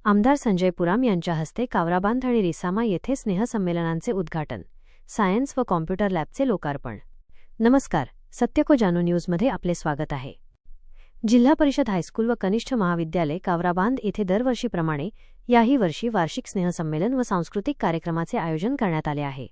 आमदार संजय पुराम यांच्या हस्ते कावराबांध आणि रिसामा येथे स्नेहसंमेलनांचे उद्घाटन, सायन्स व कॉम्प्युटर लॅबचे लोकार्पण. नमस्कार, सत्य को जानो न्यूजमध्ये आपले स्वागत आहे. जिल्हा परिषद हायस्कूल व कनिष्ठ महाविद्यालय कावराबांध येथे दरवर्षीप्रमाणे याही वर्षी वार्षिक स्नेहसंमेलन व सांस्कृतिक कार्यक्रमाचे आयोजन करण्यात आले आहे.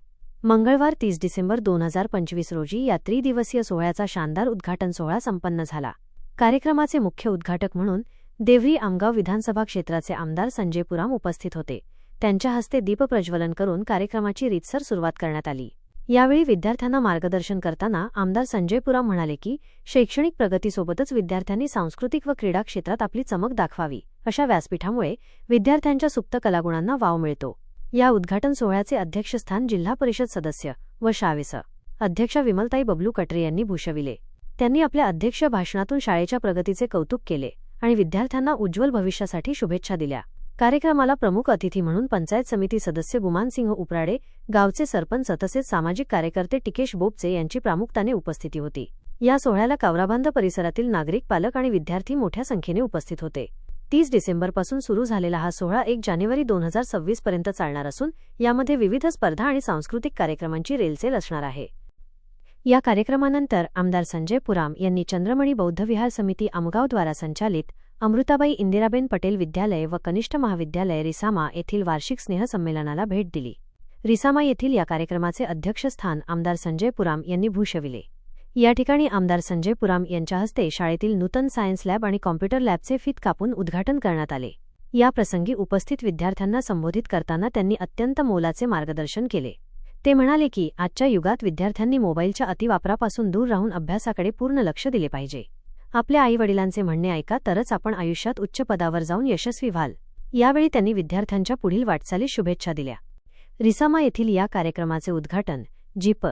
मंगळवार 30 डिसेंबर 2025 रोजी या त्रिदिवसीय सोहळ्याचा शानदार उद्घाटन सोहळा संपन्न झाला. कार्यक्रमाचे मुख्य उद्घाटक म्हणून देवरी आमगाव विधानसभा क्षेत्राचे आमदार संजय पुराम उपस्थित होते. त्यांच्या हस्ते दीपप्रज्वलन करून कार्यक्रमाची रीतसर सुरुवात करण्यात आली. यावेळी विद्यार्थ्यांना मार्गदर्शन करताना आमदार संजय पुराम म्हणाले की शैक्षणिक प्रगतीसोबतच विद्यार्थ्यांनी सांस्कृतिक व क्रीडा क्षेत्रात आपली चमक दाखवावी. अशा व्यासपीठामुळे विद्यार्थ्यांच्या सुप्त कलागुणांना वाव मिळतो. या उद्घाटन सोहळ्याचे अध्यक्षस्थान जिल्हा परिषद सदस्य व शावेस अध्यक्षा विमलताई बबलू कटरे यांनी भूषविले. त्यांनी आपल्या अध्यक्ष भाषणातून शाळेच्या प्रगतीचे कौतुक केले आणि विद्यार्थ्यांना उज्ज्वल भविष्यासाठी शुभेच्छा दिल्या. कार्यक्रमाला प्रमुख अतिथी म्हणून पंचायत समिती सदस्य गुमानसिंह उपराडे, गावचे सरपंच तसेच सामाजिक कार्यकर्ते टिकेश बोपचे यांची प्रामुख्याने उपस्थिती होती. या सोहळ्याला कावराबांध परिसरातील नागरिक, पालक आणि विद्यार्थी मोठ्या संख्येने उपस्थित होते. 30 डिसेंबरपासून सुरू झालेला हा सोहळा 1 जानेवारी 2026 पर्यंत चालणार असून यामध्ये विविध स्पर्धा आणि सांस्कृतिक कार्यक्रमांची रेलचेल असणार आहे. या कार्यक्रमानंतर आमदार संजय पुराम यांनी चंद्रमणी बौद्ध विहार समिती आमगाव द्वारा संचालित अमृताबाई इंदिराबेन पटेल विद्यालय व कनिष्ठ महाविद्यालय रिसामा येथील वार्षिक स्नेहसंमेलनाला भेट दिली. रिसामा येथील या कार्यक्रमाचे अध्यक्षस्थान आमदार संजय पुराम यांनी भूषविले. या ठिकाणी आमदार संजय पुराम यांच्या हस्ते शाळेतील नूतन सायन्स लॅब आणि कॉम्प्युटर लॅबचे फीत कापून उद्घाटन करण्यात आले. या प्रसंगी उपस्थित विद्यार्थ्यांना संबोधित करताना त्यांनी अत्यंत मोलाचे मार्गदर्शन केले. ते म्हणाले की आजच्या युगात विद्यार्थ्यांनी मोबाईलच्या अतिवापरापासून दूर राहून अभ्यासाकडे पूर्ण लक्ष दिले पाहिजे. आपल्या आईवडिलांचे म्हणणे ऐका, तरच आपण आयुष्यात उच्च पदावर जाऊन यशस्वी व्हाल. यावेळी त्यांनी विद्यार्थ्यांच्या पुढील वाटचालीस शुभेच्छा दिल्या. रिसामा येथील या कार्यक्रमाचे उद्घाटन जिप.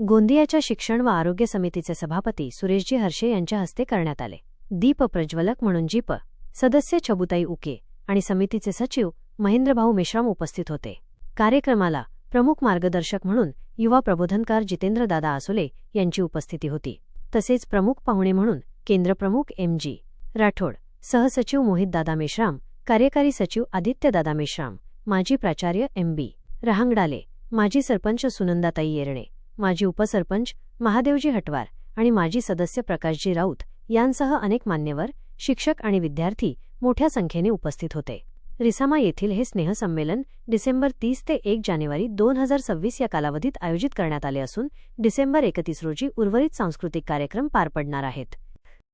गोंदियाच्या शिक्षण व आरोग्य समितीचे सभापती सुरेशजी हर्षे यांच्या हस्ते करण्यात आले. दीप प्रज्वलक म्हणून जिप. सदस्य छबुताई उके आणि समितीचे सचिव महेंद्रभाऊ मेश्राम उपस्थित होते. कार्यक्रमाला प्रमुख मार्गदर्शक म्हणून युवा प्रबोधनकार जितेंद्रदादा आसोले यांची उपस्थिती होती. तसेच प्रमुख पाहुणे म्हणून केंद्रप्रमुख एम.जी. राठोड, सहसचिव मोहितदादा मेश्राम, कार्यकारी सचिव आदित्यदादा मेश्राम, माजी प्राचार्य एम.बी. रहांगडाले, माजी सरपंच सुनंदाताई येरणे, माजी उपसरपंच महादेवजी हटवार आणि माजी सदस्य प्रकाशजी राऊत यांसह अनेक मान्यवर, शिक्षक आणि विद्यार्थी मोठ्या संख्येने उपस्थित होते. रिसामा येथील हे स्नेहसंमेलन डिसेंबर 30 ते 1 जानेवारी 2026 या कालावधीत आयोजित करण्यात आले असून डिसेंबर 31 रोजी उर्वरित सांस्कृतिक कार्यक्रम पार पडणार आहेत.